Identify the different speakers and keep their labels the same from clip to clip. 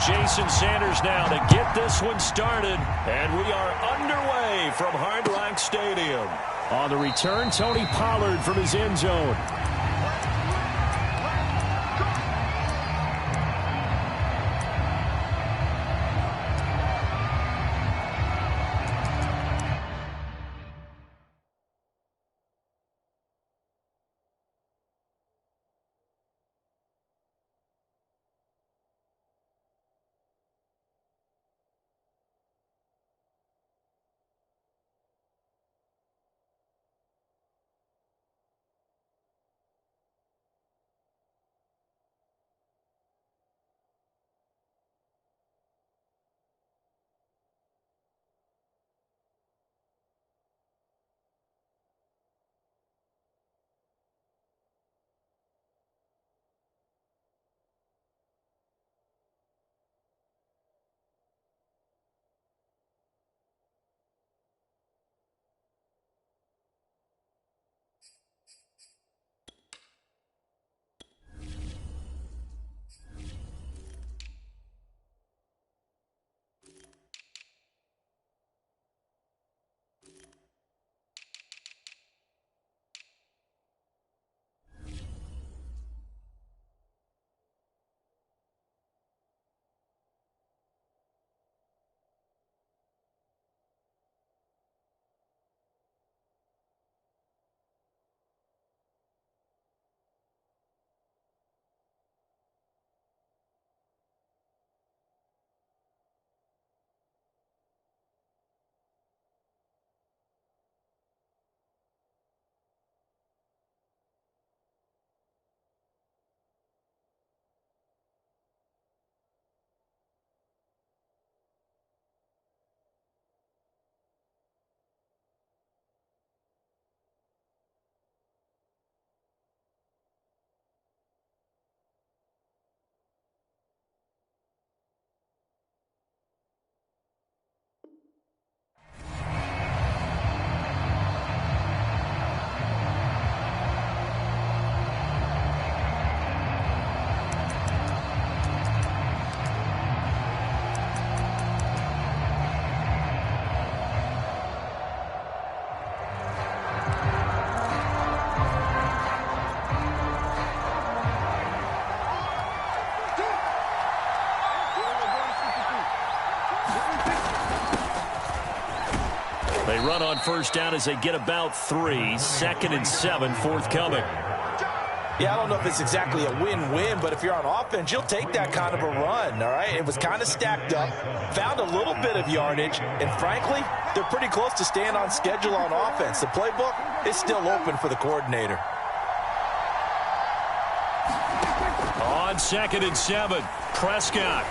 Speaker 1: Jason Sanders now to get this one started. And we are underway from Hard Rock Stadium. On the return, Tony Pollard from his end zone. They run on first down as they get about 3. 2nd and 7 forthcoming.
Speaker 2: Yeah, I don't know if it's exactly a win-win, but if you're on offense, you'll take that kind of a run, all right? It was kind of stacked up, found a little bit of yardage, and frankly, they're pretty close to staying on schedule on offense. The playbook is still open for the coordinator.
Speaker 1: On 2nd and 7, Prescott.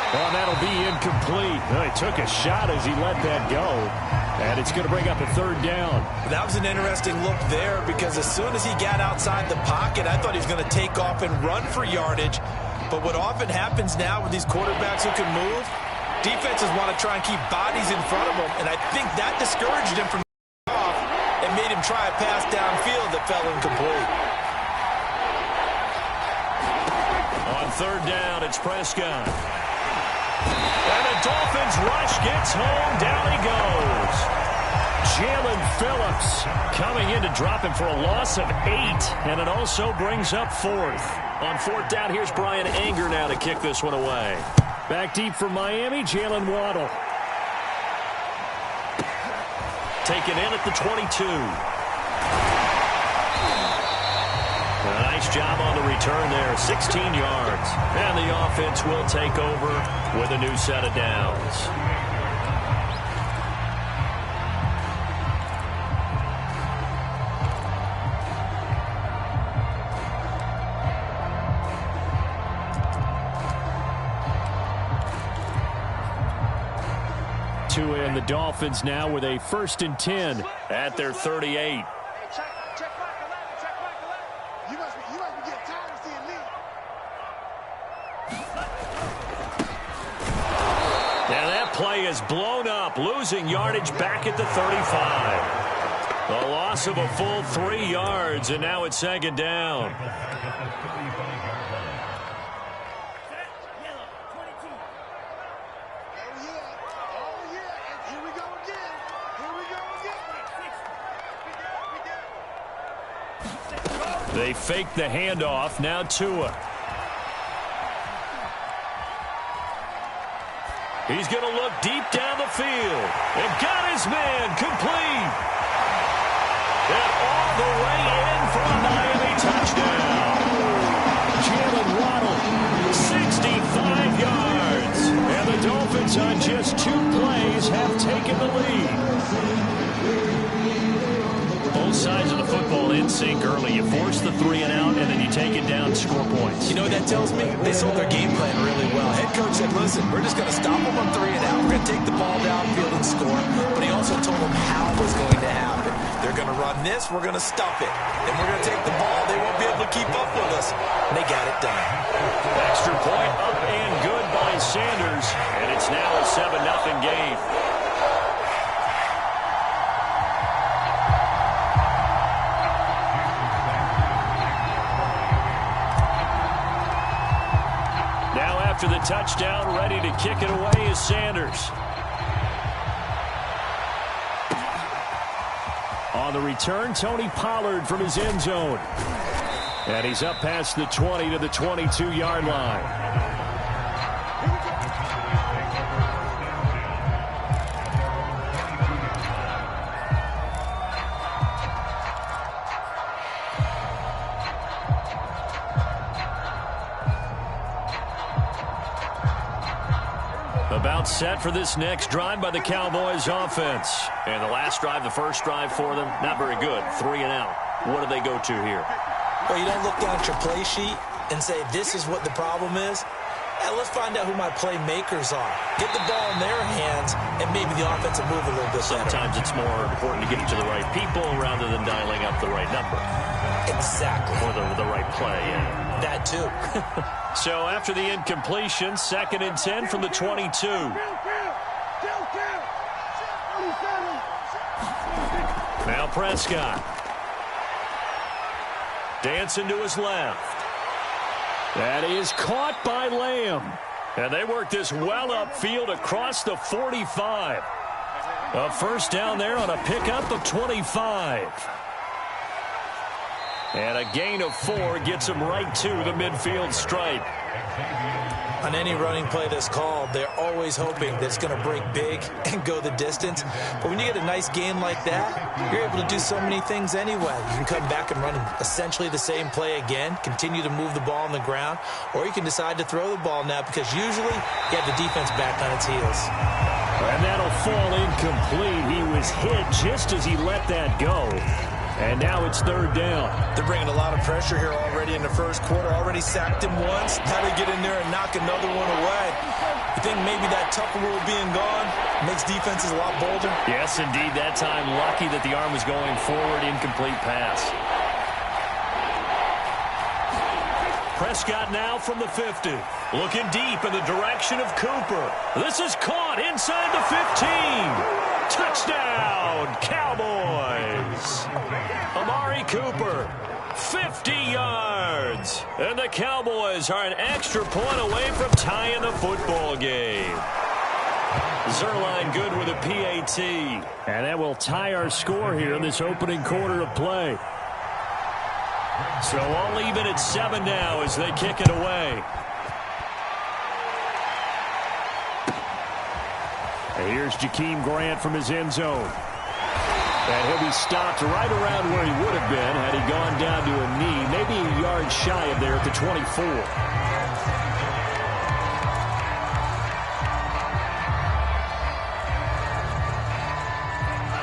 Speaker 1: Well, that'll be incomplete. Well, he took a shot as he let that go. And it's going to bring up a 3rd down.
Speaker 2: That was an interesting look there because as soon as he got outside the pocket, I thought he was going to take off and run for yardage. But what often happens now with these quarterbacks who can move, defenses want to try and keep bodies in front of them. And I think that discouraged him from off and made him try a pass downfield that fell incomplete.
Speaker 1: On 3rd down, it's Prescott. And the Dolphins rush gets home. Down he goes. Jalen Phillips coming in to drop him for a loss of 8. And it also brings up 4th. On 4th down, here's Brian Anger now to kick this one away. Back deep for Miami, Jalen Waddle. Taken in at the 22. A nice job on the return there, 16 yards. And the offense will take over with a new set of downs. And the Dolphins now with a 1st and 10 at their 38. Play is blown up, losing yardage back at the 35. A loss of a full 3 yards, and now it's second down. They fake the handoff. Now Tua. He's going to look deep down the field. And got his man complete. And all the way in for a Miami touchdown. Jalen Waddle, 65 yards. And the Dolphins on just 2 plays have taken the lead. Both sides of the football in sync early. You force the 3 and out, and then you take it down, score points.
Speaker 2: You know what that tells me? They sold their game plan really well. Head coach said, listen, we're just going to stop them on 3 and out. We're going to take the ball downfield and score. But he also told them how it was going to happen. They're going to run this. We're going to stop it. Then we're going to take the ball. They won't be able to keep up with us. And they got it done.
Speaker 1: Extra point up and good by Sanders. And it's now a 7-0 game. After the touchdown, ready to kick it away is Sanders. On the return, Tony Pollard from his end zone. And he's up past the 20 to the 22-yard line. About set for this next drive by the Cowboys offense. And the last drive, the first drive for them, not very good. 3 and out. What do they go to here?
Speaker 2: Well, you don't look down at your play sheet and say, this is what the problem is. Hey, let's find out who my playmakers are. Get the ball in their hands, and maybe the offense will move a little bit better.
Speaker 1: Sometimes it's more important to get it to the right people rather than dialing up the right number.
Speaker 2: Exactly.
Speaker 1: Or the right play, yeah.
Speaker 2: That too.
Speaker 1: So after the incompletion, 2nd and 10 from the 22. Now Prescott. Dancing to his left. That is caught by Lamb. And they work this well upfield across the 45. A first down there on a pickup of 25. And a gain of 4 gets him right to the midfield stripe.
Speaker 2: On any running play that's called, they're always hoping that it's going to break big and go the distance. But when you get a nice gain like that, you're able to do so many things anyway. You can come back and run essentially the same play again, continue to move the ball on the ground, or you can decide to throw the ball now because usually you have the defense back on its heels.
Speaker 1: And that'll fall incomplete. He was hit just as he let that go. And now it's 3rd down.
Speaker 2: They're bringing a lot of pressure here already in the first quarter. Already sacked him once. Now they get in there and knock another one away. You think maybe that tougher rule being gone makes defenses a lot bolder?
Speaker 1: Yes, indeed. That time, lucky that the arm was going forward. Incomplete pass. Prescott now from the 50. Looking deep in the direction of Cooper. This is caught inside the 15. Touchdown, Cowboys. Amari Cooper, 50 yards. And the Cowboys are an extra point away from tying the football game. Zerline good with a PAT. And that will tie our score here in this opening quarter of play. So all even at 7 now as they kick it away. And here's Jakeem Grant from his end zone. And he'll be stopped right around where he would have been had he gone down to a knee, maybe a yard shy of there at the 24.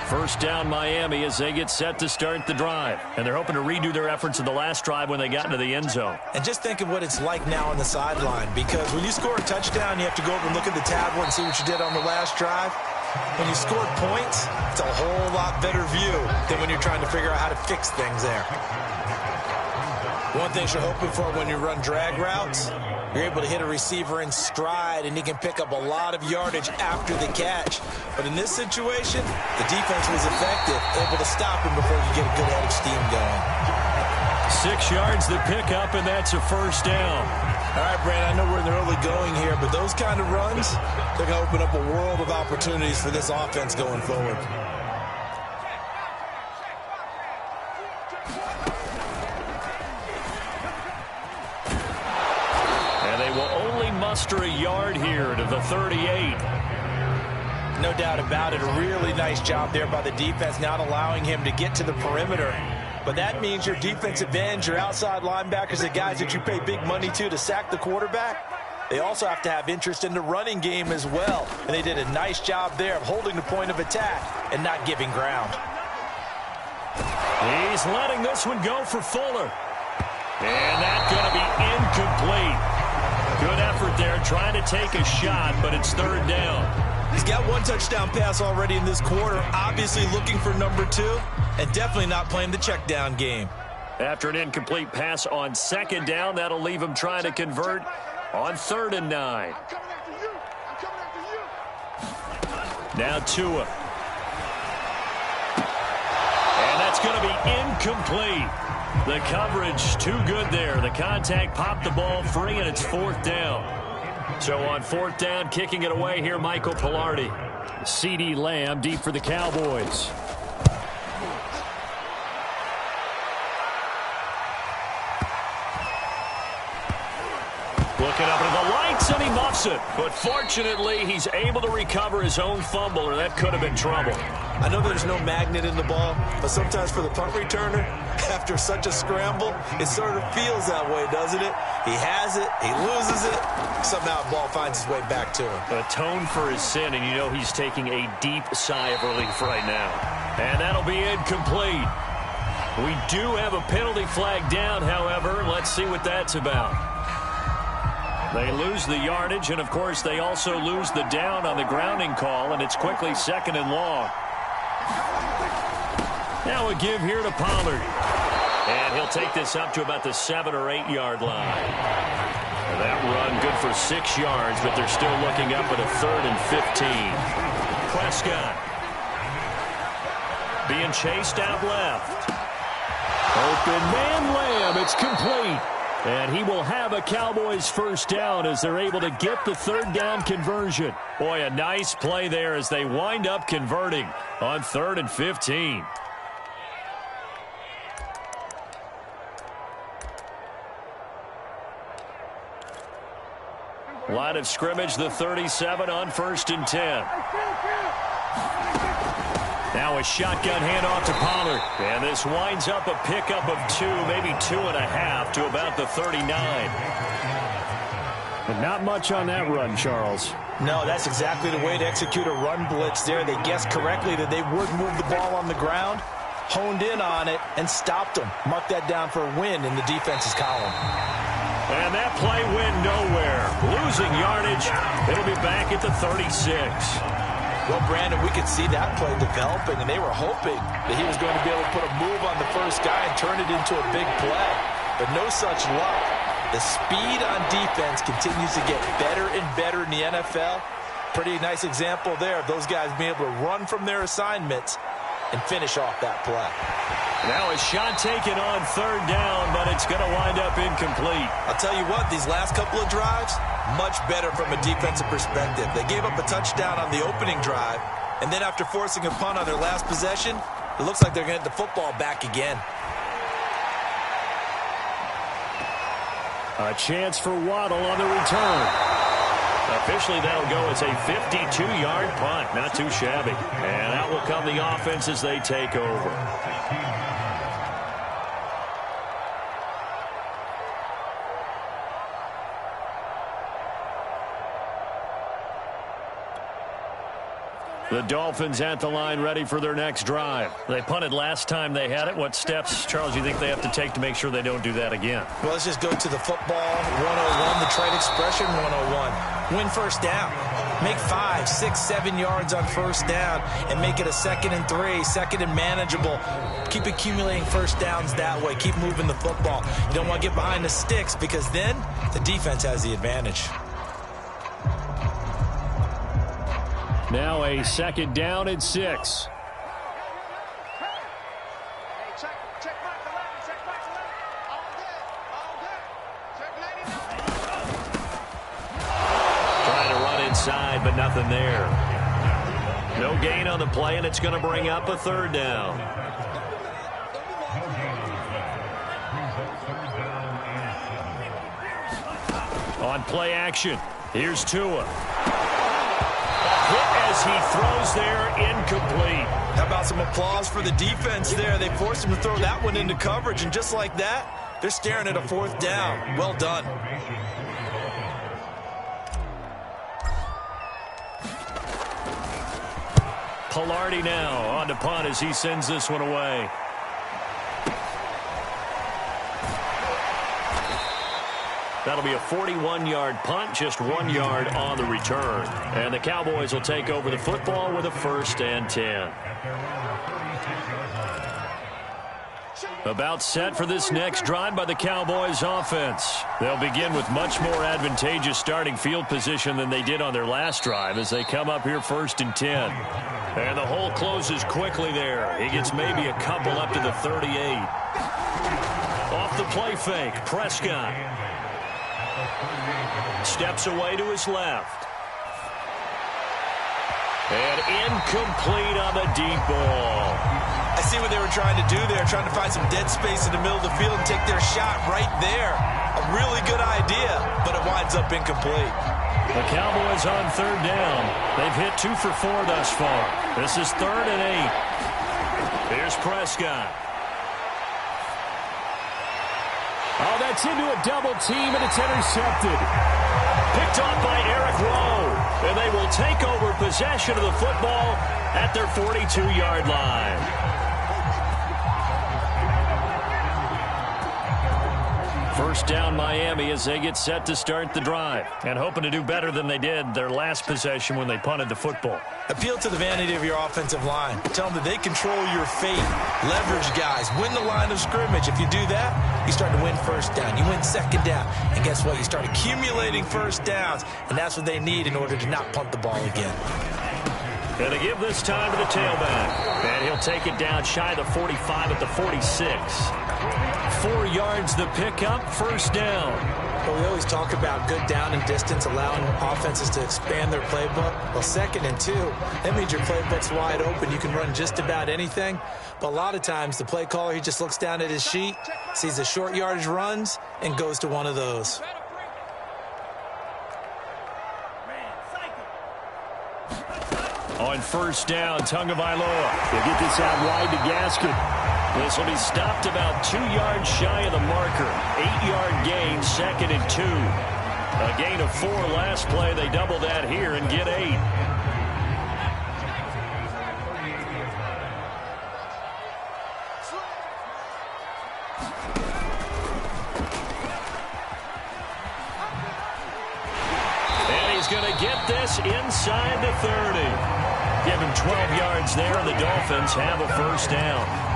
Speaker 1: First down Miami as they get set to start the drive. And they're hoping to redo their efforts in the last drive when they got into the end zone.
Speaker 2: And just think of what it's like now on the sideline, because when you score a touchdown, you have to go over and look at the tablet and see what you did on the last drive. When you scored points, it's a whole lot better view than when you're trying to figure out how to fix things there. One thing you're hoping for when you run drag routes, You're able to hit a receiver in stride, and he can pick up a lot of yardage after the catch. But in this situation, the defense was effective, able to stop him before he could get a good head of steam going.
Speaker 1: 6 yards the pickup, and that's a first down.
Speaker 2: All right, Brandon, I know we're in the early going here, but those kind of runs, they're going to open up a world of opportunities for this offense going forward.
Speaker 1: And they will only muster a yard here to the 38.
Speaker 2: No doubt about it. A really nice job there by the defense, not allowing him to get to the perimeter. But that means your defensive ends, your outside linebackers, the guys that you pay big money to sack the quarterback, they also have to have interest in the running game as well. And they did a nice job there of holding the point of attack and not giving ground.
Speaker 1: He's letting this one go for Fuller. And that's going to be incomplete. Good effort there, trying to take a shot, but it's third down.
Speaker 2: He's got one touchdown pass already in this quarter, obviously looking for number 2, and definitely not playing the check down game.
Speaker 1: After an incomplete pass on second down, that'll leave him trying to convert on 3rd and 9. Now Tua. And that's going to be incomplete. The coverage too good there. The contact popped the ball free, and it's 4th down. So on 4th down, kicking it away here, Michael Pilardi. CeeDee Lamb deep for the Cowboys. Looking up into the lights, and he muffs it. But fortunately, he's able to recover his own fumble, or that could have been trouble.
Speaker 2: I know there's no magnet in the ball, but sometimes for the punt returner, after such a scramble, it sort of feels that way, doesn't it? He has it, he loses it, somehow the ball finds its way back to him.
Speaker 1: Atone for his sin, and you know he's taking a deep sigh of relief right now. And that'll be incomplete. We do have a penalty flag down, however. Let's see what that's about. They lose the yardage, and, of course, they also lose the down on the grounding call, and it's quickly 2nd and long. Now a give here to Pollard. And he'll take this up to about the 7 or 8 yard line. And that run good for 6 yards, but they're still looking up at a 3rd and 15. Prescott being chased out left. Open man Lamb. It's complete. And he will have a Cowboys first down as they're able to get the 3rd down conversion. Boy, a nice play there as they wind up converting on 3rd and 15. Line of scrimmage, the 37 on 1st and 10. Now a shotgun handoff to Pollard. And this winds up a pickup of 2, maybe 2.5 to about the 39. But not much on that run, Charles.
Speaker 2: No, that's exactly the way to execute a run blitz there. They guessed correctly that they would move the ball on the ground, honed in on it, and stopped them. Mark that down for a win in the defense's column.
Speaker 1: And that play went nowhere. Losing yardage. It'll be back at the 36.
Speaker 2: Well, Brandon, we could see that play developing, and they were hoping that he was going to be able to put a move on the first guy and turn it into a big play. But no such luck. The speed on defense continues to get better and better in the NFL. Pretty nice example there of those guys being able to run from their assignments and finish off that play.
Speaker 1: Now a shot taken on 3rd down, but it's going to wind up incomplete.
Speaker 2: I'll tell you what, these last couple of drives, much better from a defensive perspective. They gave up a touchdown on the opening drive, and then after forcing a punt on their last possession, it looks like they're going to get the football back again.
Speaker 1: A chance for Waddle on the return. Officially, that'll go as a 52-yard punt. Not too shabby. And out will come the offense as they take over. The Dolphins at the line, ready for their next drive. They punted last time they had it. What steps, Charles, do you think they have to take to make sure they don't do that again?
Speaker 2: Well, let's just go to the football 101, the trade expression 101. Win first down. Make 5, 6, 7 yards on first down and make it a 2nd and 3, 2nd and manageable. Keep accumulating first downs that way. Keep moving the football. You don't want to get behind the sticks because then the defense has the advantage.
Speaker 1: Now a 2nd down and 6. Inside, but nothing there. No gain on the play, and it's going to bring up a 3rd down. On play action, here's Tua. A hit as he throws there, incomplete.
Speaker 2: How about some applause for the defense there? They forced him to throw that one into coverage, and just like that, they're staring at a 4th down. Well done.
Speaker 1: Pilardi now on to punt as he sends this one away. That'll be a 41-yard punt, just 1 yard on the return. And the Cowboys will take over the football with a 1st and 10. About set for this next drive by the Cowboys offense. They'll begin with much more advantageous starting field position than they did on their last drive as they come up here 1st and 10. And the hole closes quickly there. He gets maybe a couple up to the 38. Off the play fake, Prescott. Steps away to his left. And incomplete on the deep ball.
Speaker 2: I see what they were trying to do there, trying to find some dead space in the middle of the field and take their shot right there. A really good idea, but it winds up incomplete.
Speaker 1: The Cowboys on 3rd down. They've hit 2 for 4 thus far. This is 3rd and 8. Here's Prescott. Oh, that's into a double team, and it's intercepted. Picked off by Eric Rowe. And they will take over possession of the football at their 42-yard line. First down Miami as they get set to start the drive. And hoping to do better than they did their last possession when they punted the football.
Speaker 2: Appeal to the vanity of your offensive line. Tell them that they control your fate. Leverage guys. Win the line of scrimmage. If you do that, you start to win first down. You win 2nd down. And guess what? You start accumulating first downs. And that's what they need in order to not punt the ball again.
Speaker 1: And they give this time to the tailback. And he'll take it down shy of the 45 at the 46. 4 yards the pickup, 1st down.
Speaker 2: Well, we always talk about good down and distance, allowing offenses to expand their playbook. Well, 2nd and 2, that means your playbook's wide open. You can run just about anything. But a lot of times, the play caller, he just looks down at his sheet, sees the short yardage runs, and goes to one of those.
Speaker 1: On 1st down, Tagovailoa. They get this out wide to Gaskin. This will be stopped about 2 yards shy of the marker. 8-yard gain, 2nd and 2. A gain of 4 last play. They double that here and get 8. And he's going to get this inside the 30. Give him 12 yards there, and the Dolphins have a 1st down.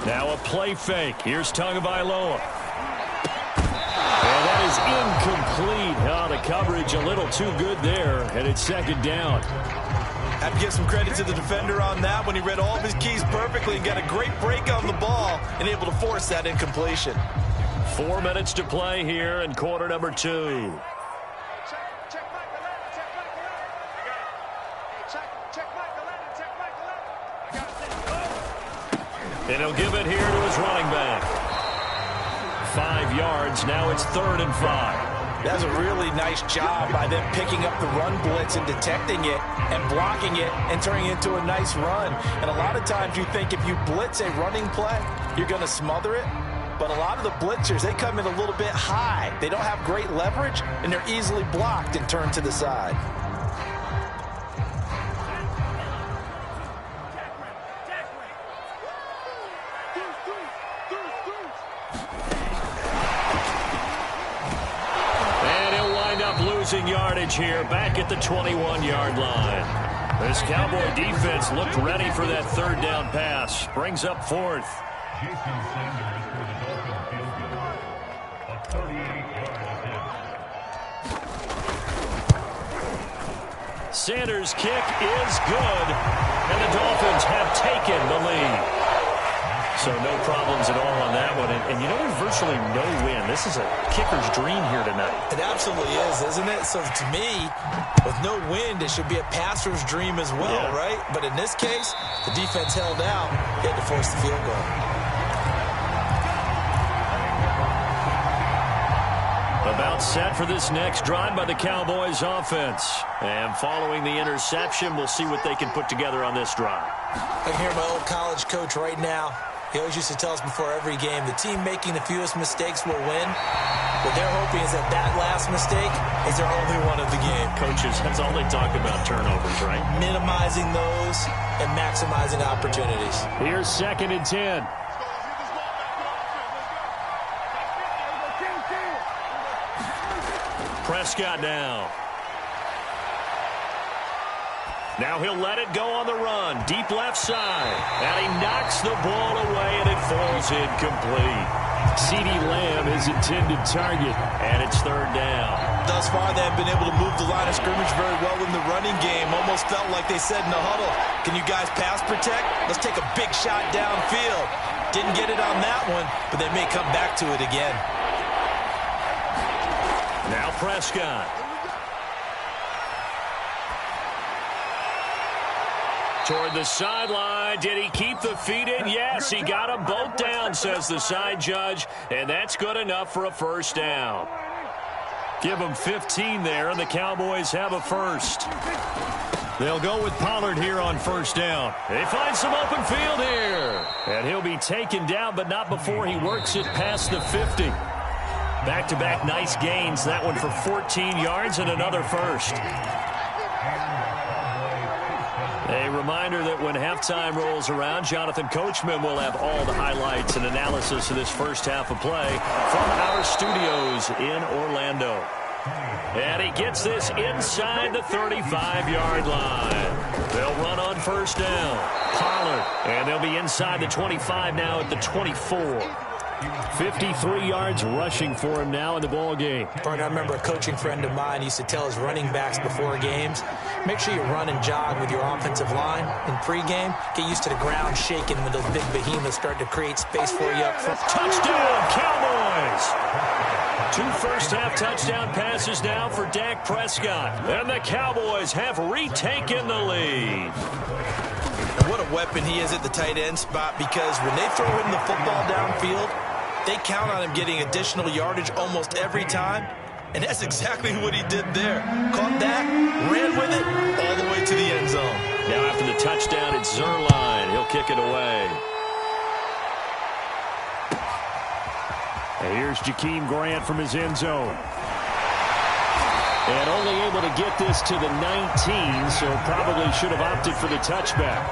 Speaker 1: Now a play fake. Here's Tagovailoa. And that is incomplete. Oh, the coverage a little too good there, and it's 2nd down.
Speaker 2: Have to give some credit to the defender on that when he read all of his keys perfectly and got a great break on the ball and able to force that incompletion.
Speaker 1: 4 minutes to play here in quarter number 2. And he'll give it here to his running back. 5 yards. Now it's 3rd and 5.
Speaker 2: That's a really nice job by them picking up the run blitz and detecting it and blocking it and turning it into a nice run. And a lot of times you think if you blitz a running play, you're going to smother it. But a lot of the blitzers, they come in a little bit high. They don't have great leverage, and they're easily blocked and turned to the side.
Speaker 1: Yardage here, back at the 21-yard line. This Cowboy defense looked ready for that third down pass. Brings up fourth. Sanders' kick is good, and the Dolphins have taken the lead. So no problems at all on that one. And you know, there's virtually no win. This is a kicker's dream here tonight.
Speaker 2: It absolutely is, isn't it? So to me, with no wind, it should be a passer's dream as well, right? But in this case, the defense held out. They had to force the field goal.
Speaker 1: About set for this next drive by the Cowboys offense. And following the interception, we'll see what they can put together on this drive.
Speaker 2: I can hear my old college coach right now. He always used to tell us before every game, the team making the fewest mistakes will win. What they're hoping is that that last mistake is their only one of the game.
Speaker 1: Coaches, that's all they talk about, turnovers, right?
Speaker 2: Minimizing those and maximizing opportunities.
Speaker 1: Here's 2nd and 10. Prescott now. Now he'll let it go on the run. Deep left side. And he knocks the ball away, and it falls incomplete. CeeDee Lamb is intended target, and it's third down.
Speaker 2: Thus far, they have been able to move the line of scrimmage very well in the running game. Almost felt like they said in the huddle, can you guys pass protect? Let's take a big shot downfield. Didn't get it on that one, but they may come back to it again.
Speaker 1: Now Prescott. Toward the sideline. Did he keep the feet in? Yes, he got them both down, says the side judge, and that's good enough for a first down. Give them 15 there, and the Cowboys have a first. They'll go with Pollard here on first down. They find some open field here, and he'll be taken down, but not before he works it past the 50. Back-to-back nice gains. That one for 14 yards and another first. A reminder that when halftime rolls around, Jonathan Coachman will have all the highlights and analysis of this first half of play from our studios in Orlando. And he gets this inside the 35-yard line. They'll run on first down. Pollard, and they'll be inside the 25 now at the 24. 53 yards rushing for him now in the ball game.
Speaker 2: Partner, I remember a coaching friend of mine used to tell his running backs before games, make sure you run and jog with your offensive line in pregame. Get used to the ground shaking when those big behemoths start to create space for you up front.
Speaker 1: Touchdown, Cowboys! 2 first-half touchdown passes now for Dak Prescott. And the Cowboys have retaken the lead.
Speaker 2: And what a weapon he is at the tight end spot, because when they throw him the football downfield, they count on him getting additional yardage almost every time. And that's exactly what he did there. Caught that, ran with it, all the way to the end zone.
Speaker 1: Now after the touchdown, it's Zerline. He'll kick it away. And here's Jakeem Grant from his end zone. And only able to get this to the 19, so probably should have opted for the touchback.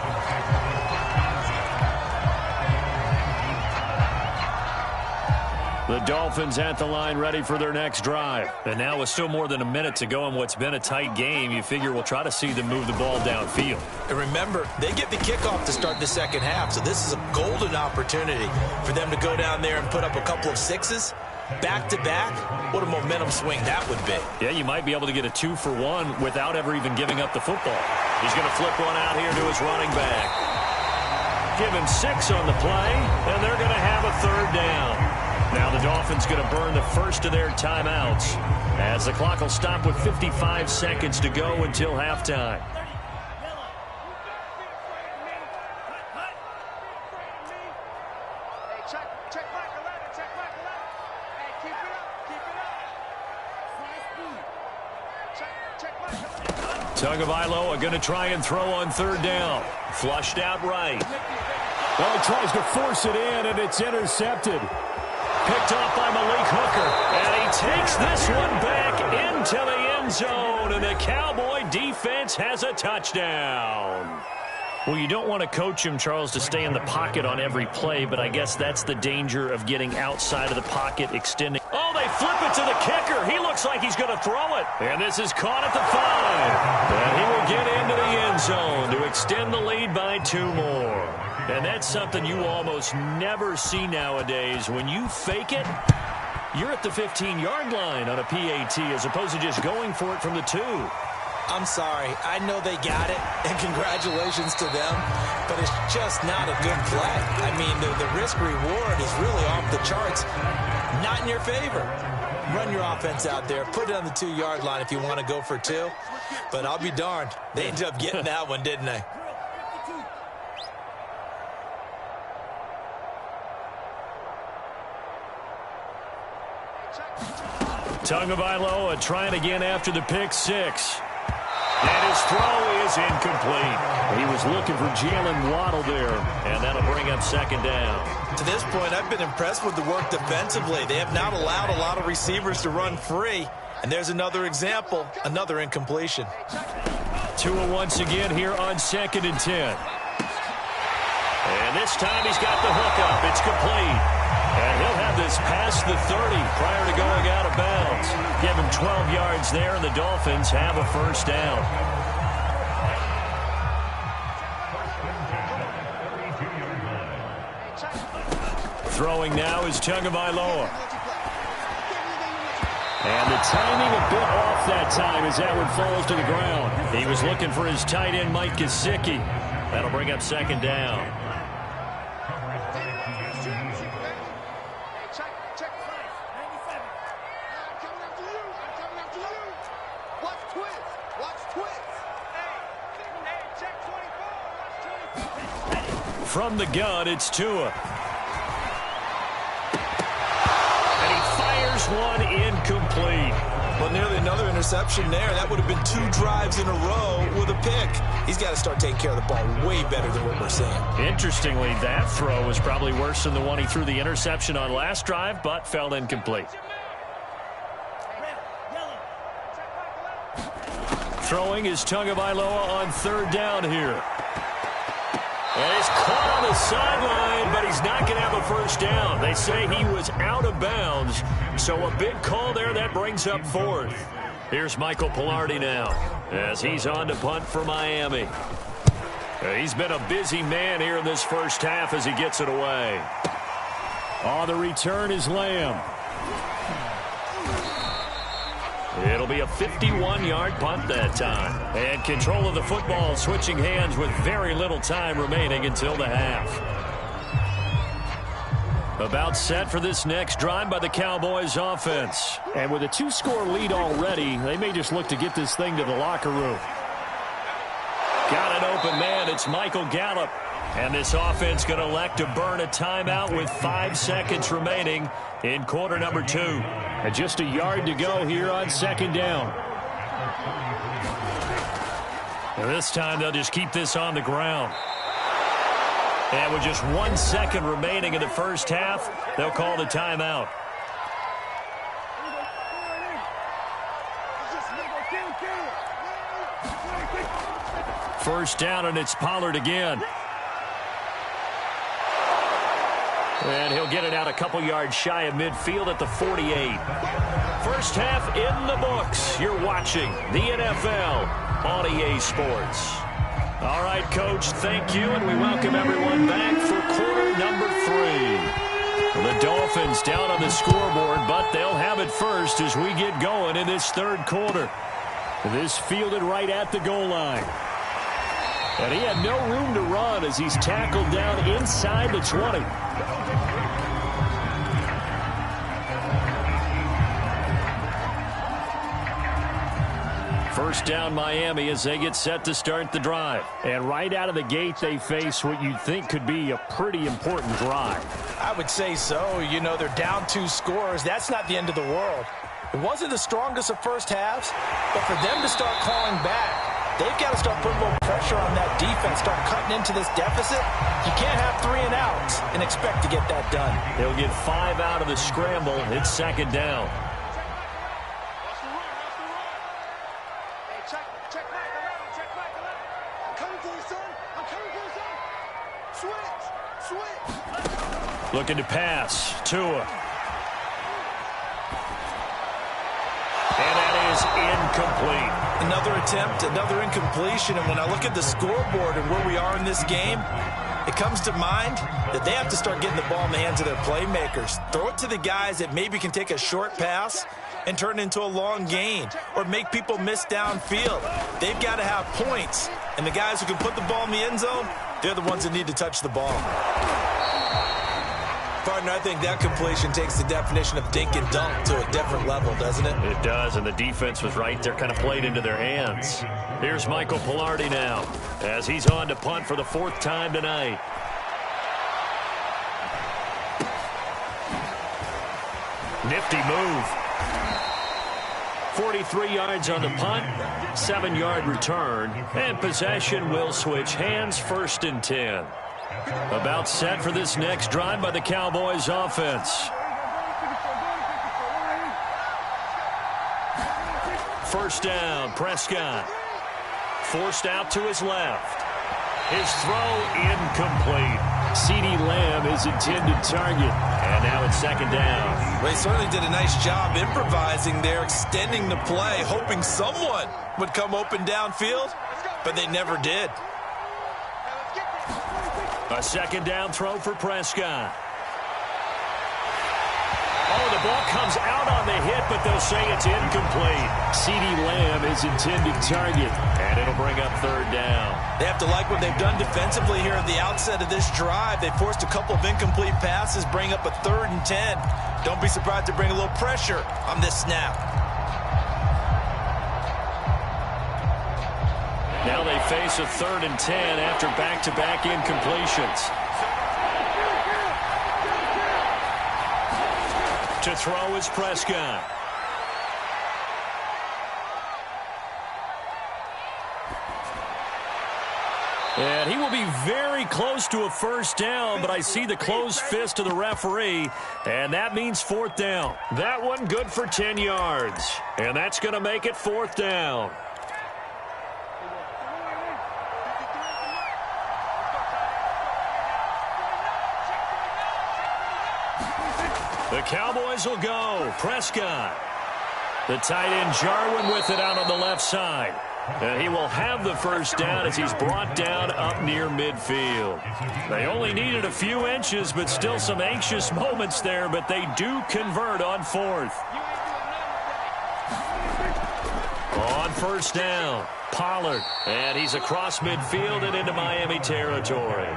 Speaker 1: The Dolphins at the line ready for their next drive. And now with still more than a minute to go in what's been a tight game, you figure we'll try to see them move the ball downfield.
Speaker 2: And remember, they get the kickoff to start the second half, so this is a golden opportunity for them to go down there and put up a couple of sixes. Back-to-back, what a momentum swing that would be.
Speaker 1: Yeah, you might be able to get a 2-for-1 without ever even giving up the football. He's going to flip one out here to his running back. Give him 6 on the play, and they're going to have a third down. Now the Dolphins going to burn the first of their timeouts as the clock will stop with 55 seconds to go until halftime. Tagovailoa going to try and throw on third down. Flushed out right. Well, he tries to force it in, and it's intercepted. Picked off by Malik Hooker. And he takes this one back into the end zone, and the Cowboy defense has a touchdown. Well, you don't want to coach him, Charles, to stay in the pocket on every play, but I guess that's the danger of getting outside of the pocket, extending. Oh, they flip it to the kicker. He looks like he's going to throw it. And this is caught at the 5. And he will get into the end zone to extend the lead by 2 more. And that's something you almost never see nowadays. When you fake it, you're at the 15-yard line on a PAT as opposed to just going for it from the 2.
Speaker 2: I'm sorry. I know they got it, and congratulations to them, but it's just not a good play. I mean, the risk-reward is really off the charts. Not in your favor. Run your offense out there. Put it on the 2-yard line if you want to go for 2. But I'll be darned. They ended up getting that one, didn't they?
Speaker 1: Tagovailoa trying again after the pick 6. And his throw is incomplete. He was looking for Jalen Waddle there, and that'll bring up second down.
Speaker 2: To this point, I've been impressed with the work defensively. They have not allowed a lot of receivers to run free. And there's another example, another incompletion.
Speaker 1: Tua once again here on 2nd and 10. And this time he's got the hook up. It's complete. And he'll have this past the 30 prior to going out of bounds. Give him 12 yards there, and the Dolphins have a first down. Throwing now is Tagovailoa. And the timing a bit off that time as that one falls to the ground. He was looking for his tight end, Mike Gesicki. That'll bring up second down. From the gun, it's Tua. And he fires one incomplete.
Speaker 2: Well, nearly another interception there. That would have been 2 drives in a row with a pick. He's got to start taking care of the ball way better than what we're seeing.
Speaker 1: Interestingly, that throw was probably worse than the one he threw the interception on last drive, but fell incomplete. Throwing is Tagovailoa on third down here. And he's caught on the sideline, but he's not going to have a first down. They say he was out of bounds, so a big call there that brings up 4th. Here's Michael Pilardi now as he's on to punt for Miami. He's been a busy man here in this first half as he gets it away. On the return is Lamb. It'll be a 51-yard punt that time. And control of the football switching hands with very little time remaining until the half. About set for this next drive by the Cowboys offense. And with a 2-score lead already, they may just look to get this thing to the locker room. Got an open man. It's Michael Gallup. And this offense going to elect to burn a timeout with 5 seconds remaining in quarter number 2. And just a yard to go here on second down. And this time they'll just keep this on the ground. And with just 1 second remaining in the first half, they'll call the timeout. First down, and it's Pollard again. And he'll get it out a couple yards shy of midfield at the 48. First half in the books. You're watching the NFL on EA Sports. All right, Coach, thank you, and we welcome everyone back for quarter number 3. The Dolphins down on the scoreboard, but they'll have it first as we get going in this third quarter. This fielded right at the goal line. And he had no room to run as he's tackled down inside the 20. First down Miami as they get set to start the drive. And right out of the gate, they face what you'd think could be a pretty important drive.
Speaker 2: I would say so. You know, they're down 2 scores. That's not the end of the world. It wasn't the strongest of first halves, but for them to start calling back, they've got to start putting a little pressure on that defense, start cutting into this deficit. You can't have 3 and outs and expect to get that done.
Speaker 1: They'll get 5 out of the scramble. It's second down. Looking to pass. Tua. And that is incomplete.
Speaker 2: Another attempt, another incompletion. And when I look at the scoreboard and where we are in this game, it comes to mind that they have to start getting the ball in the hands of their playmakers. Throw it to the guys that maybe can take a short pass and turn it into a long gain or make people miss downfield. They've got to have points. And the guys who can put the ball in the end zone, they're the ones that need to touch the ball. Partner, I think that completion takes the definition of dink and dunk to a different level, doesn't it?
Speaker 1: It does, and the defense was right there, kind of played into their hands. Here's Michael Pilardi now, as he's on to punt for the 4th time tonight. Nifty move. 43 yards on the punt, 7-yard return, and possession will switch hands, 1st and 10. About set for this next drive by the Cowboys offense. First down, Prescott. Forced out to his left. His throw incomplete. CeeDee Lamb is intended target. And now it's second down.
Speaker 2: Well, he certainly did a nice job improvising there, extending the play, hoping someone would come open downfield, but they never did.
Speaker 1: A second down throw for Prescott. Oh, the ball comes out on the hit, but they'll say it's incomplete. CeeDee Lamb is intended target, and it'll bring up 3rd down.
Speaker 2: They have to like what they've done defensively here at the outset of this drive. They forced a couple of incomplete passes, bring up a 3rd and 10. Don't be surprised to bring a little pressure on this snap.
Speaker 1: Now they face a 3rd and 10 after back-to-back incompletions. To throw is Prescott. And he will be very close to a first down, but I see the closed fist of the referee, and that means 4th down. That one good for 10 yards, and that's going to make it 4th down. The Cowboys will go. Prescott. The tight end Jarwin with it out on the left side. And he will have the first down as he's brought down up near midfield. They only needed a few inches, but still some anxious moments there, but they do convert on 4th. On first down, Pollard. And he's across midfield and into Miami territory.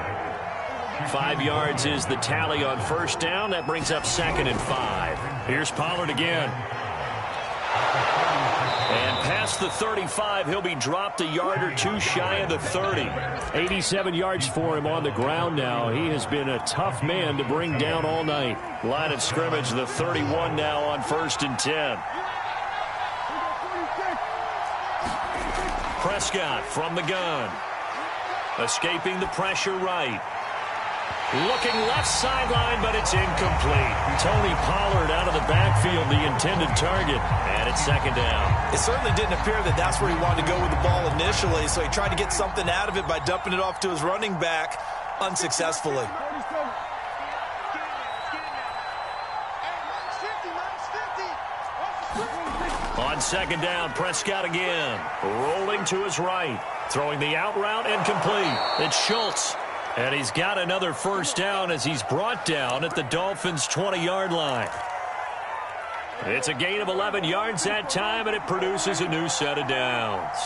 Speaker 1: 5 yards is the tally on first down. That brings up 2nd and 5. Here's Pollard again. And past the 35, he'll be dropped a yard or two shy of the 30. 87 yards for him on the ground now. He has been a tough man to bring down all night. Line of scrimmage, the 31 now on 1st and 10. Prescott from the gun. Escaping the pressure right. Looking left sideline, but it's incomplete. Tony Pollard out of the backfield, the intended target, and it's 2nd down.
Speaker 2: It certainly didn't appear that that's where he wanted to go with the ball initially, so he tried to get something out of it by dumping it off to his running back unsuccessfully.
Speaker 1: On 2nd down, Prescott again. Rolling to his right. Throwing the out route and complete. It's Schultz. And he's got another first down as he's brought down at the Dolphins' 20-yard line. It's a gain of 11 yards that time, and it produces a new set of downs.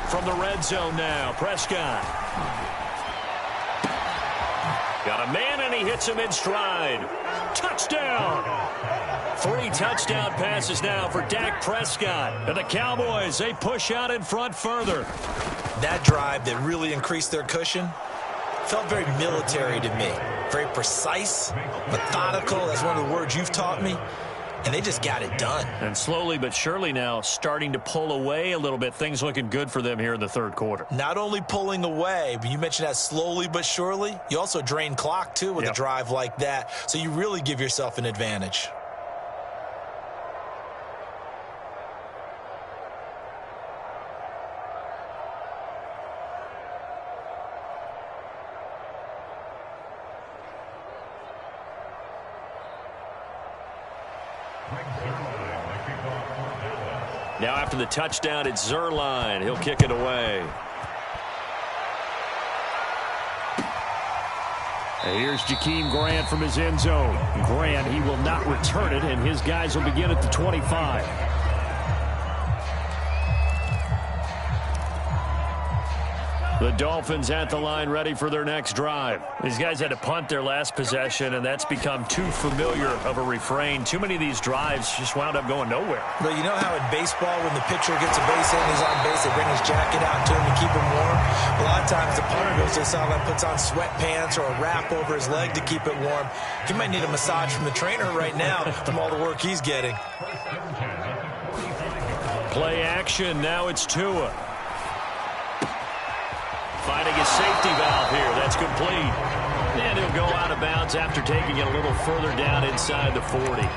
Speaker 1: From the red zone now, Prescott. Got a man, and he hits him in stride. Touchdown! 3 touchdown passes now for Dak Prescott. And the Cowboys, they push out in front further.
Speaker 2: That drive that really increased their cushion felt very military to me. very precise, methodical. That's one of the words you've taught me. And they just got it done.
Speaker 1: And slowly but surely now starting to pull away a little bit. Things looking good for them here in the third quarter.
Speaker 2: Not only pulling away, but you mentioned that slowly but surely. You also drain clock, too, with a drive like that. So you really give yourself an advantage.
Speaker 1: Now after the touchdown, it's Zuerlein. He'll kick it away. And here's Jakeem Grant from his end zone. Grant, he will not return it, and his guys will begin at the 25. The Dolphins at the line ready for their next drive. These guys had to punt their last possession, and that's become too familiar of a refrain. Too many of these drives just wound up going nowhere.
Speaker 2: But you know how in baseball, when the pitcher gets a base hit and he's on base, they bring his jacket out to him to keep him warm? A lot of times the punter goes to the sideline, puts on sweatpants or a wrap over his leg to keep it warm. He might need a massage from the trainer right now from all the work he's getting.
Speaker 1: Play action. Now it's Tua. Finding his safety valve here. That's complete. And he'll go out of bounds after taking it a little further down inside the 40.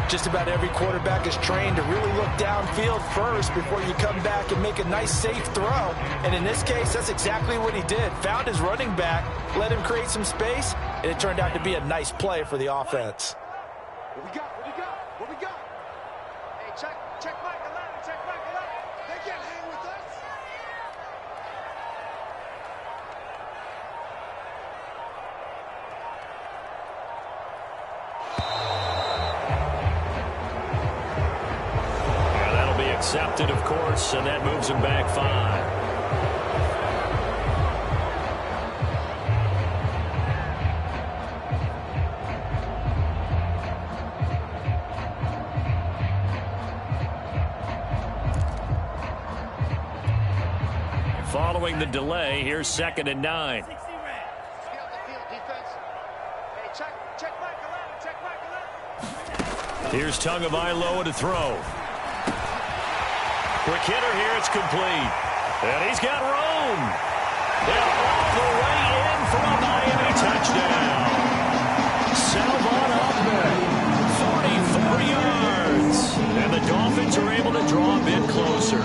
Speaker 2: Just about every quarterback is trained to really look downfield first before you come back and make a nice, safe throw. And in this case, that's exactly what he did. Found his running back, let him create some space, and it turned out to be a nice play for the offense.
Speaker 3: What we got? What we got? What we got? Hey, check Mike 11. Check Mike 11. They can't hang with us.
Speaker 1: Accepted, of course, and that moves him back 5. Following the delay, here's 2nd and 9. Here's Tagovailoa to throw. Quick hitter here, it's complete. And he's got room. And all the way in for a Miami touchdown. Salvon Ahmed, 44 yards. And the Dolphins are able to draw a bit closer.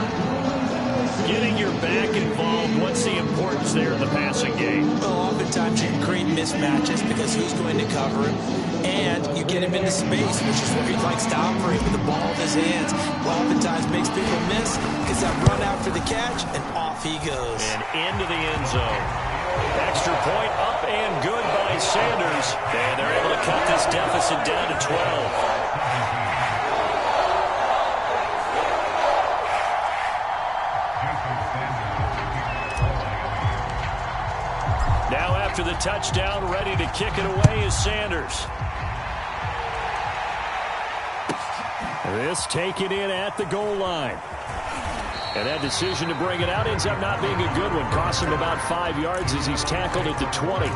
Speaker 1: Getting your back involved, what's the importance there in the passing game?
Speaker 2: Well, oftentimes you can create mismatches because who's going to cover him? And you get him into space, which is where he likes to operate with the ball in his hands. Oftentimes makes people miss because that run after the catch, and off he goes.
Speaker 1: And into the end zone. Extra point up and good by Sanders. And they're able to cut this deficit down to 12. Now after the touchdown, ready to kick it away is Sanders. This taken in at the goal line. And that decision to bring it out ends up not being a good one. Costs him about 5 yards as he's tackled at the 20.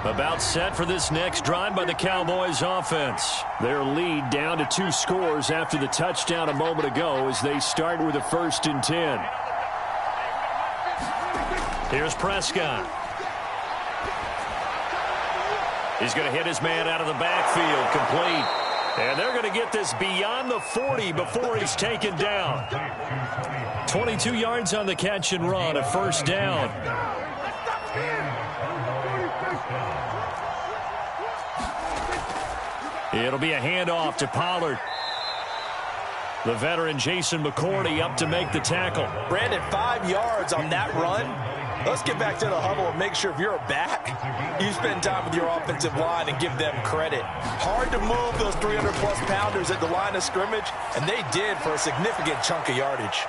Speaker 1: About set for this next drive by the Cowboys offense. Their lead down to 2 scores after the touchdown a moment ago as they start with a 1st and 10. Here's Prescott. He's going to hit his man out of the backfield, complete. And they're going to get this beyond the 40 before he's taken down. 22 yards on the catch and run, a 1st down. It'll be a handoff to Pollard. The veteran Jason McCourty up to make the tackle.
Speaker 2: Brandon, 5 yards on that run. Let's get back to the huddle and make sure if you're a back, you spend time with your offensive line and give them credit. Hard to move those 300-plus pounders at the line of scrimmage, and they did for a significant chunk of yardage.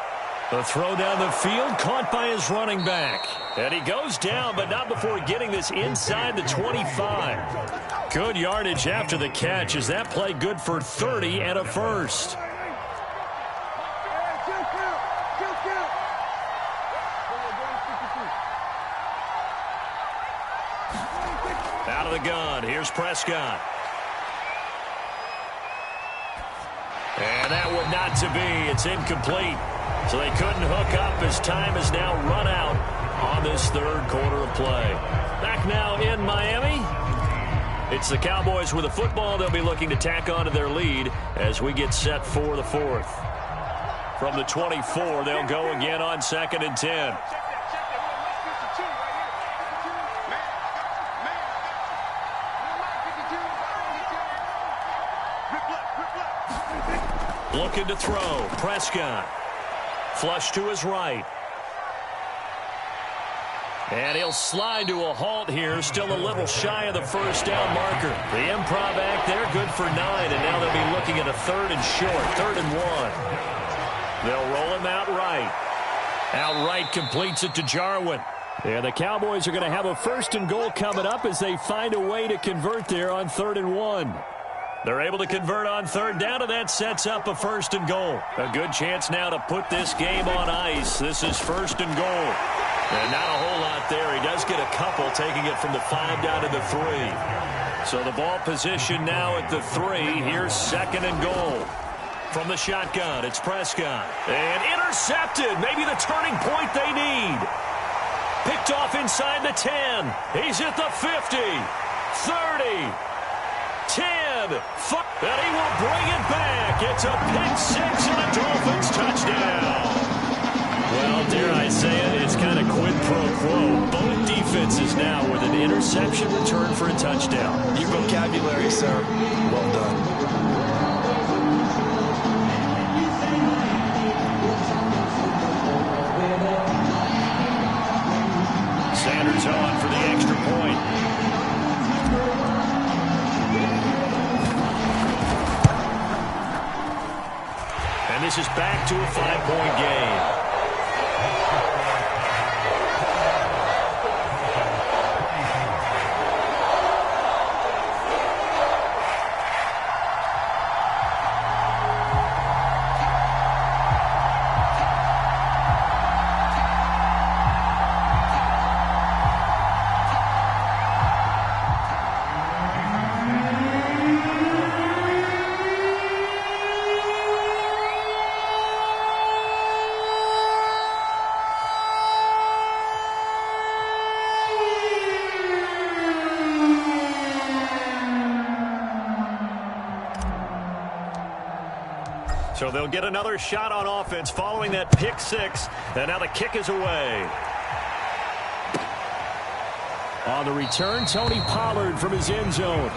Speaker 1: The throw down the field, caught by his running back. And he goes down, but not before getting this inside the 25. Good yardage after the catch as that play good for 30 and a 1st. Out of the gun, here's Prescott. And that would not to be. It's incomplete. So they couldn't hook up as time has now run out on this third quarter of play. Back now in Miami. It's the Cowboys with the football. They'll be looking to tack on to their lead as we get set for the fourth. From the 24, they'll go again on 2nd and 10. Looking to throw. Prescott. Flush to his right. And he'll slide to a halt here. Still a little shy of the first down marker. The improv act there, good for 9. And now they'll be looking at a 3rd and short. 3rd and 1. They'll roll him out right. Outright completes it to Jarwin. And the Cowboys are going to have a 1st and goal coming up as they find a way to convert there on 3rd and 1. They're able to convert on 3rd down, and that sets up a 1st and goal. A good chance now to put this game on ice. This is 1st and goal. And not a whole lot there. He does get a couple, taking it from the 5 down to the 3. So the ball position now at the 3. Here's 2nd and goal. From the shotgun, it's Prescott. And intercepted. Maybe the turning point they need. Picked off inside the 10. He's at the 50. 30. 10. And he will bring it back. It's a pick 6 and a Dolphins touchdown. Well, dare I say it, it's kind of quid pro quo. Both defenses now with an interception return for a touchdown.
Speaker 2: Your vocabulary, sir. Well done.
Speaker 1: Sanders on for the extra point. And this is back to a 5-point game. So they'll get another shot on offense following that pick 6. And now the kick is away. On the return, Tony Pollard from his end zone.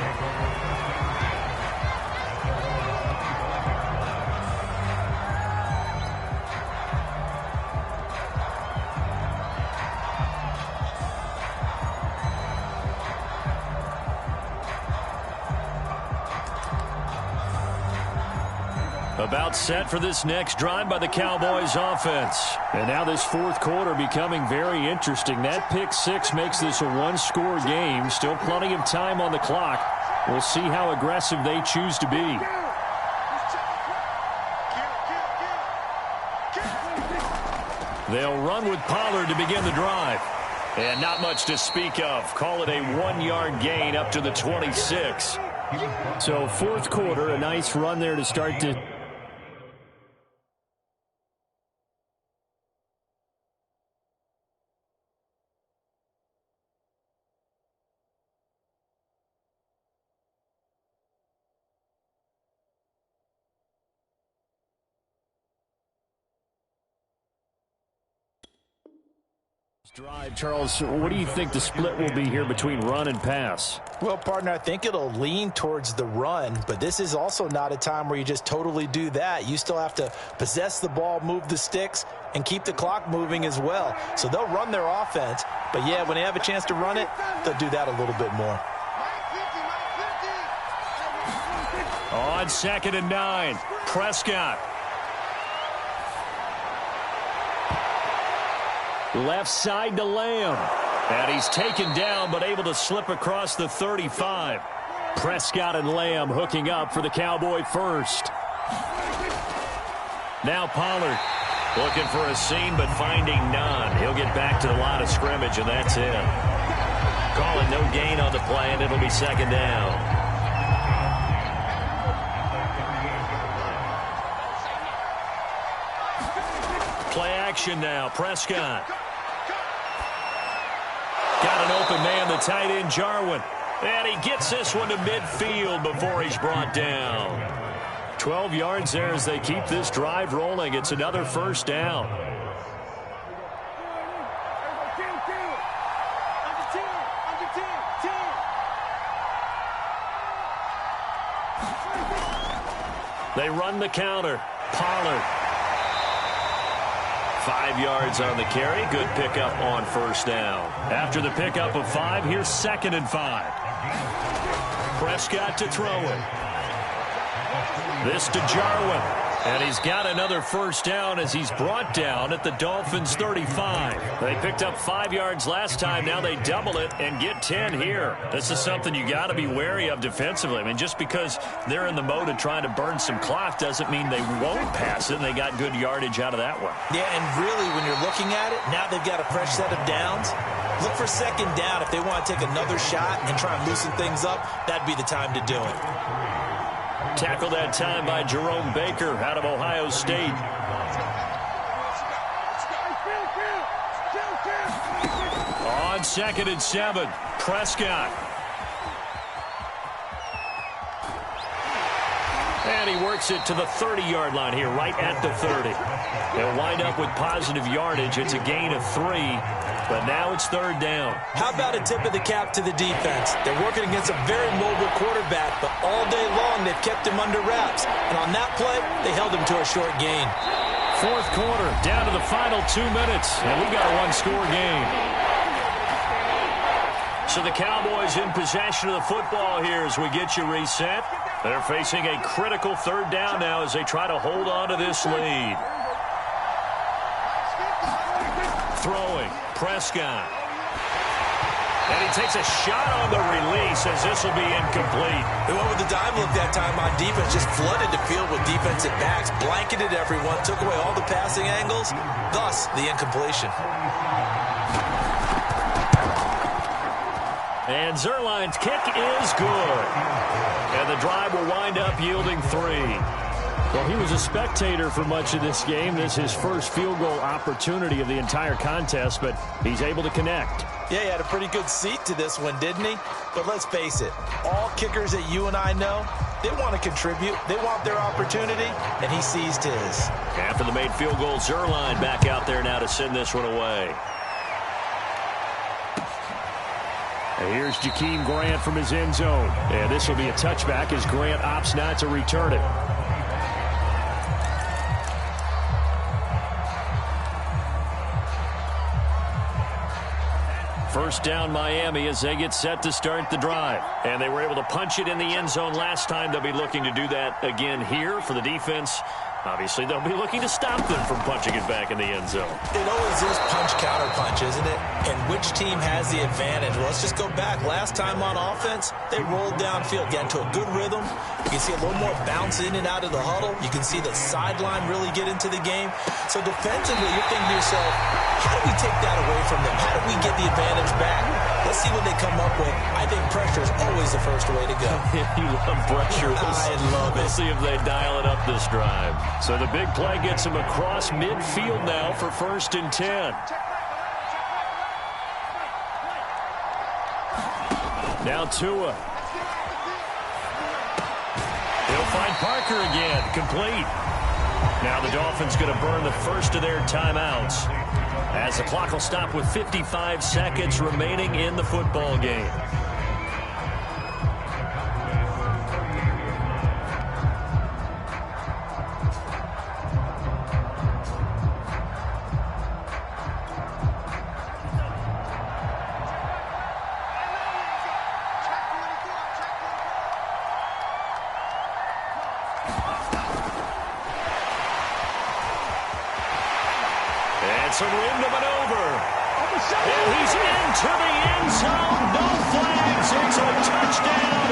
Speaker 1: About set for this next drive by the Cowboys offense. And now this fourth quarter becoming very interesting. That pick 6 makes this a one-score game. Still plenty of time on the clock. We'll see how aggressive they choose to be. They'll run with Pollard to begin the drive. And not much to speak of. Call it a 1-yard gain up to the 26. So fourth quarter, a nice run there to start to... drive. Charles, what do you think the split will be here between run and pass?
Speaker 2: Well, partner, I think it'll lean towards the run, but this is also not a time where you just totally do that. You still have to possess the ball, move the sticks, and keep the clock moving as well. So they'll run their offense, but yeah, when they have a chance to run it, they'll do that a little bit more.
Speaker 1: On 2nd and 9, Prescott. Left side to Lamb. And he's taken down but able to slip across the 35. Prescott and Lamb hooking up for the Cowboy first. Now Pollard looking for a seam but finding none. He'll get back to the line of scrimmage, and that's it. calling no gain on the play, and it'll be second down. Play action now. Prescott. Got an open man, the tight end, Jarwin. And he gets this one to midfield before he's brought down. 12 yards there as they keep this drive rolling. It's another first down. They run the counter. Pollard. 5 yards on the carry. Good pickup on first down. After the pickup of 5, here's 2nd and 5. Prescott to throw it. This to Jarwin. And he's got another first down as he's brought down at the Dolphins' 35. They picked up 5 yards last time. Now they double it and get 10 here. This is something you got to be wary of defensively. I mean, just because they're in the mode of trying to burn some clock doesn't mean they won't pass it. And they got good yardage out of that one.
Speaker 2: Yeah, and really, when you're looking at it, now they've got a fresh set of downs. Look for second down. If they want to take another shot and try and loosen things up, that'd be the time to do it.
Speaker 1: Tackled that time by Jerome Baker out of Ohio State. On 2nd and 7, Prescott. And he works it to the 30-yard line here, right at the 30. They'll wind up with positive yardage. It's a gain of 3, but now it's 3rd down.
Speaker 2: How about a tip of the cap to the defense? They're working against a very mobile quarterback, but all day long they've kept him under wraps. And on that play, they held him to a short gain.
Speaker 1: 4th quarter, down to the final 2 minutes, and we've got a one-score game. So the Cowboys in possession of the football here as we get you reset. They're facing a critical 3rd down now as they try to hold on to this lead. Throwing, Prescott. And he takes a shot on the release as this will be incomplete.
Speaker 2: They went with the dime look that time on defense, just flooded the field with defensive backs, blanketed everyone, took away all the passing angles, thus the incompletion.
Speaker 1: And Zerline's kick is good. And the drive will wind up yielding 3. Well, he was a spectator for much of this game. This is his first field goal opportunity of the entire contest, but he's able to connect.
Speaker 2: Yeah, he had a pretty good seat to this one, didn't he? But let's face it, all kickers that you and I know, they want to contribute. They want their opportunity, and he seized his.
Speaker 1: After the made field goal, Zerline back out there now to send this one away. And here's Jakeem Grant from his end zone. And this will be a touchback as Grant opts not to return it. First down Miami as they get set to start the drive. And they were able to punch it in the end zone last time. They'll be looking to do that again here for the defense. Obviously, they'll be looking to stop them from punching it back in the end zone.
Speaker 2: It always is punch-counter-punch, isn't it? And which team has the advantage? Well, let's just go back. Last time on offense, they rolled downfield, got into a good rhythm. You can see a little more bounce in and out of the huddle. You can see the sideline really get into the game. So defensively, you're thinking to yourself, how do we take that away from them? How do we get the advantage back? Let's see what they come up with. I think pressure is always the first way to go.
Speaker 1: You love pressure.
Speaker 2: I love it.
Speaker 1: We'll see if they dial it up this drive. So the big play gets him across midfield now for 1st and 10. Now Tua. He'll find Parker again. Complete. Now the Dolphins going to burn the first of their timeouts as the clock will stop with 55 seconds remaining in the football game. Some room to maneuver. And he's into the end zone. No flags. It's a touchdown.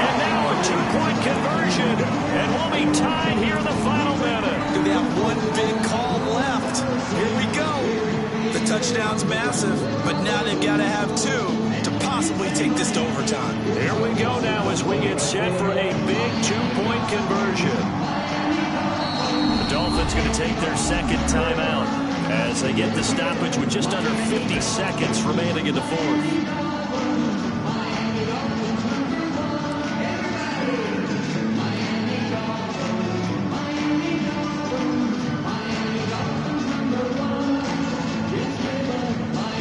Speaker 1: And now a 2-point conversion. And we'll be tied here in the final minute.
Speaker 2: Do they have one big call left? Here we go. The touchdown's massive, but now they've got to have 2 to possibly possibly take this to overtime.
Speaker 1: Here we go now as we get set for a big two-point conversion. The Dolphins going to take their second timeout as they get the stoppage with just under 50 seconds remaining in the fourth.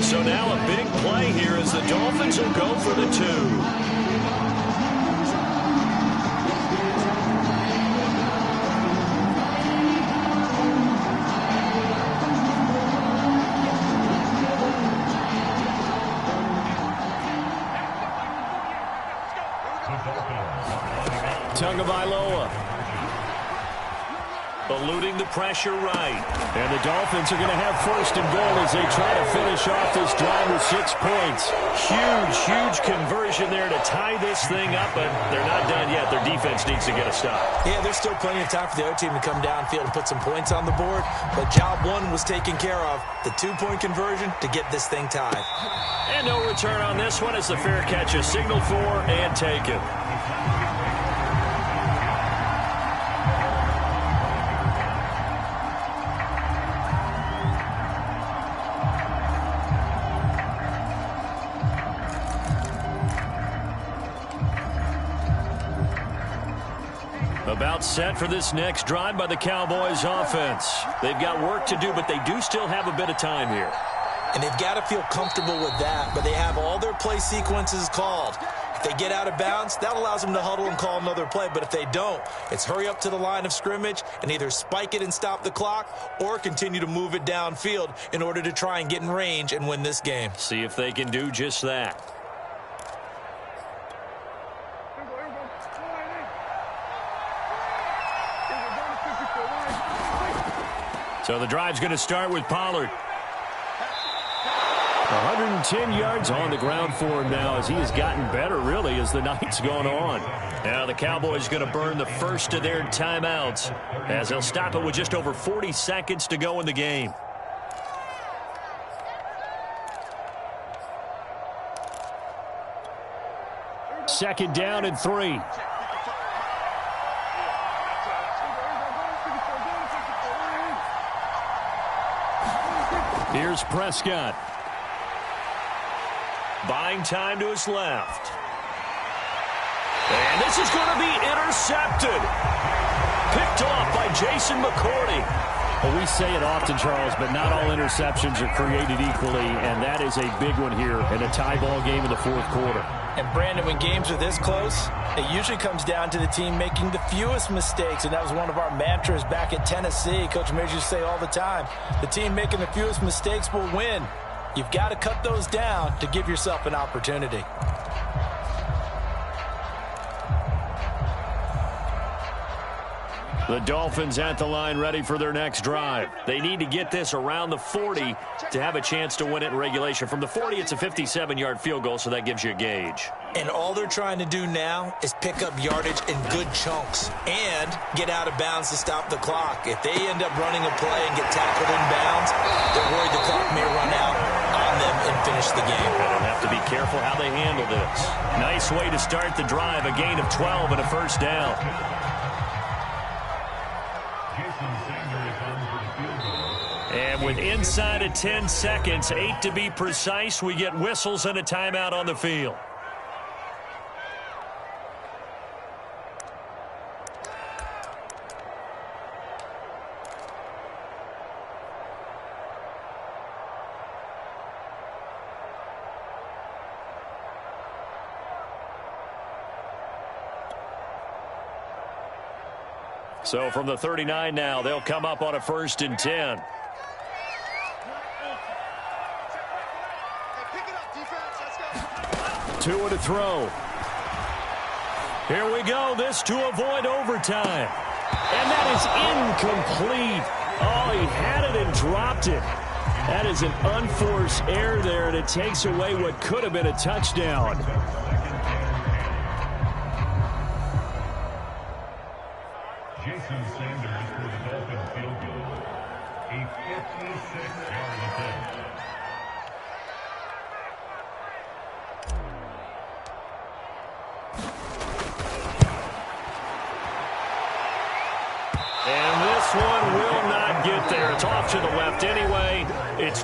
Speaker 1: So now a big play here as the Dolphins will go for the two. Tagovailoa eluding the pressure right. And the Dolphins are going to have first and goal as they try to finish off this drive with 6 points. Huge conversion there to tie this thing up, but they're not done yet. Their defense needs to get a stop.
Speaker 2: Yeah, there's still plenty of time for the other team to come downfield and put some points on the board, but job one was taken care of. The 2-point conversion to get this thing tied.
Speaker 1: And no return on this one as the fair catch is signaled for and taken. About set for this next drive by the Cowboys offense. They've got work to do, but they do still have a bit of time here.
Speaker 2: And they've got to feel comfortable with that, but they have all their play sequences called. If they get out of bounds, that allows them to huddle and call another play, but if they don't, it's hurry up to the line of scrimmage and either spike it and stop the clock or continue to move it downfield in order to try and get in range and win this game.
Speaker 1: See if they can do just that. So the drive's going to start with Pollard. 110 yards on the ground for him now as he has gotten better, really, as the night's gone on. Now the Cowboys going to burn the first of their timeouts as they'll stop it with just over 40 seconds to go in the game. Second down and 3. Here's Prescott. Buying time to his left. And this is going to be intercepted. Picked off by Jason McCourty.
Speaker 4: Well, we say it often, Charles, but not all interceptions are created equally, and that is a big one here in a tie ball game in the fourth quarter.
Speaker 5: And, Brandon, when games are this close, it usually comes down to the team making the fewest mistakes, and that was one of our mantras back at Tennessee. Coach Majors used to say all the time, the team making the fewest mistakes will win. You've got to cut those down to give yourself an opportunity.
Speaker 1: The Dolphins at the line ready for their next drive. They need to get this around the 40 to have a chance to win it in regulation. From the 40, it's a 57-yard field goal, so that gives you a gauge.
Speaker 2: And all they're trying to do now is pick up yardage in good chunks and get out of bounds to stop the clock. If they end up running a play and get tackled in bounds, they're worried the clock may run out on them and finish the game.
Speaker 1: They'll have to be careful how they handle this. Nice way to start the drive, a gain of 12 and a first down. And with inside of 10 seconds, 8 to be precise, we get whistles and a timeout on the field. So from the 39 now, they'll come up on a 1st and 10. Two to throw. Here we go. This to avoid overtime. And that is incomplete. Oh, he had it and dropped it. That is an unforced error there, and it takes away what could have been a touchdown.
Speaker 6: Jason Sanders for the Dolphins field goal. A 56-yard attempt.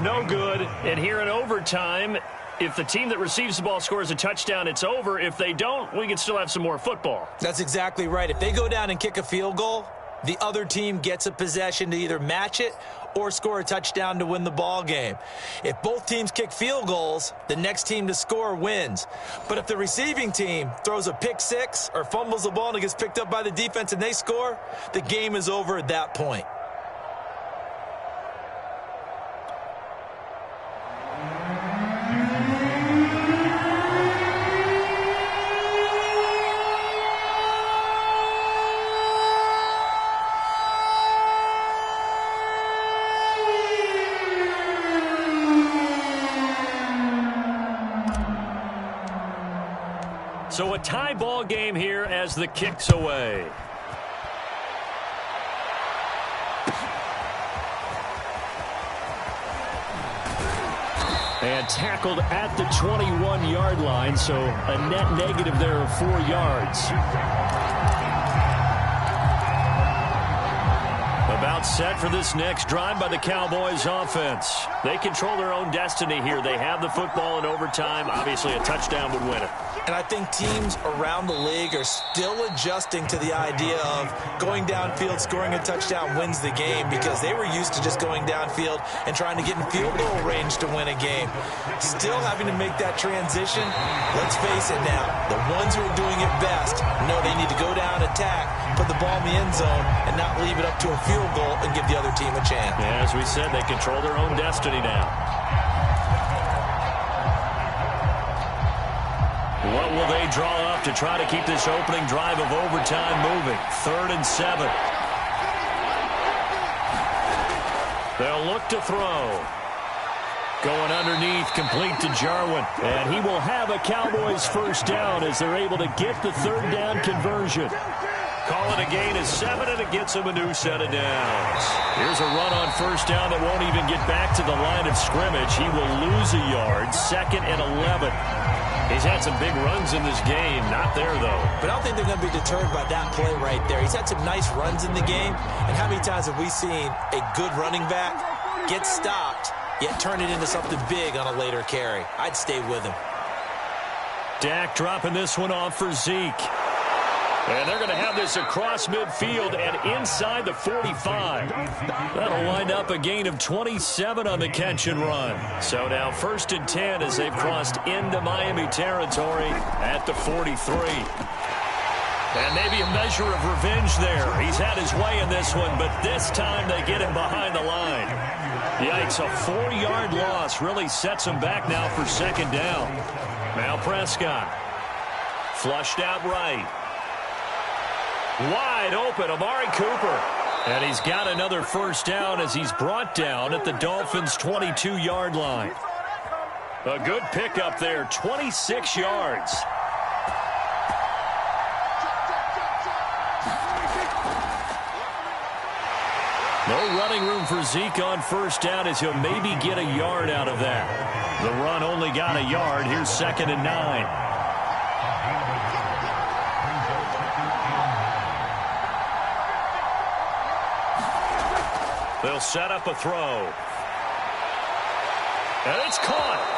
Speaker 4: no good. And here in overtime, if the team that receives the ball scores a touchdown, it's over. If they don't, we can still have some more football.
Speaker 5: That's exactly right. If they go down and kick a field goal, the other team gets a possession to either match it or score a touchdown to win the ball game. If both teams kick field goals, the next team to score wins. But if the receiving team throws a pick six or fumbles the ball and it gets picked up by the defense and they score, the game is over at that point.
Speaker 4: So a tie ball game here as the kick's away. And tackled at the 21-yard line, so a net negative there of 4 yards. About set for this next drive by the Cowboys offense. They control their own destiny here. They have the football in overtime. Obviously, a touchdown would win it.
Speaker 5: And I think teams around the league are still adjusting to the idea of going downfield, scoring a touchdown wins the game, because they were used to just going downfield and trying to get in field goal range to win a game. Still having to make that transition. Let's face it now, the ones who are doing it best know they need to go down, attack, put the ball in the end zone, and not leave it up to a field goal and give the other team a chance.
Speaker 4: Yeah, as we said, they control their own destiny now. What will they draw up to try to keep this opening drive of overtime moving? 3rd and 7. They'll look to throw. Going underneath, complete to Jarwin. And he will have a Cowboys first down as they're able to get the 3rd down conversion. Call it a gain of 7, and it gets him a new set of downs. Here's a run on first down that won't even get back to the line of scrimmage. He will lose a yard. 2nd and 11. He's had some big runs in this game. Not there, though.
Speaker 5: But I don't think they're going to be deterred by that play right there. He's had some nice runs in the game. And how many times have we seen a good running back get stopped, yet turn it into something big on a later carry? I'd stay with him.
Speaker 4: Dak dropping this one off for Zeke. And they're going to have this across midfield and inside the 45. That'll wind up a gain of 27 on the catch and run. So now 1st and 10 as they've crossed into Miami territory at the 43. And maybe a measure of revenge there. He's had his way in this one, but this time they get him behind the line. Yikes, a 4-yard loss really sets him back now for 2nd down. Now Prescott. Flushed out right. Wide open, Amari Cooper. And he's got another first down as he's brought down at the Dolphins' 22-yard line. A good pickup there, 26 yards. No running room for Zeke on first down as he'll maybe get a yard out of that. The run only got a yard. Here's 2nd and 9. They'll set up a throw. And it's caught.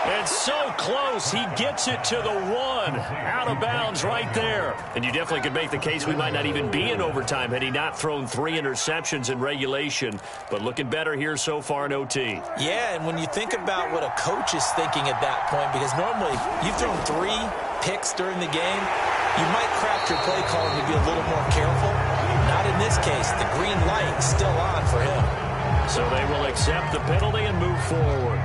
Speaker 4: And so close, he gets it to the 1. Out of bounds right there. And you definitely could make the case we might not even be in overtime had he not thrown 3 interceptions in regulation. But looking better here so far in OT.
Speaker 5: Yeah, and when you think about what a coach is thinking at that point, because normally you've thrown 3 picks during the game, you might craft your play calling to be a little more careful. Not in this case. The green light is still on for him.
Speaker 4: So they will accept the penalty and move forward.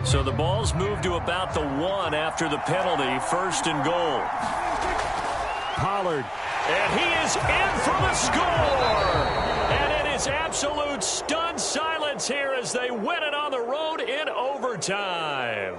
Speaker 4: So the ball's moved to about the 1 after the penalty. 1st and goal. Pollard. And he is in for the score. And it is absolute stunned silence here as they win it on the road in overtime.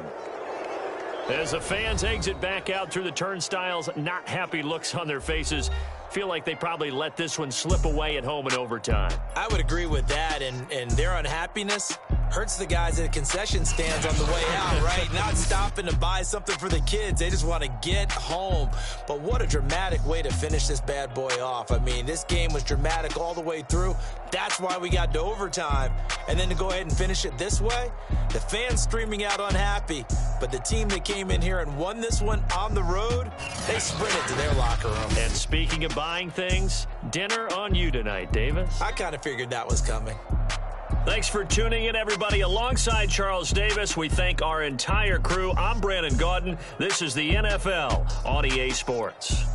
Speaker 4: As the fans exit back out through the turnstiles, not happy looks on their faces. Feel like they probably let this one slip away at home in overtime.
Speaker 5: I would agree with that, and their unhappiness
Speaker 2: Hurts the guys at concession stands on the way out, right? Not stopping to buy something for the kids. They just want to get home. But what a dramatic way to finish this bad boy off. I mean, this game was dramatic all the way through. That's why we got to overtime. And then to go ahead and finish it this way, the fans streaming out unhappy. But the team that came in here and won this one on the road, they sprinted to their locker room.
Speaker 4: And speaking of buying things, dinner on you tonight, Davis.
Speaker 2: I kind of figured that was coming.
Speaker 4: Thanks for tuning in, everybody. Alongside Charles Davis, we thank our entire crew. I'm Brandon Gaudin. This is the NFL on EA Sports.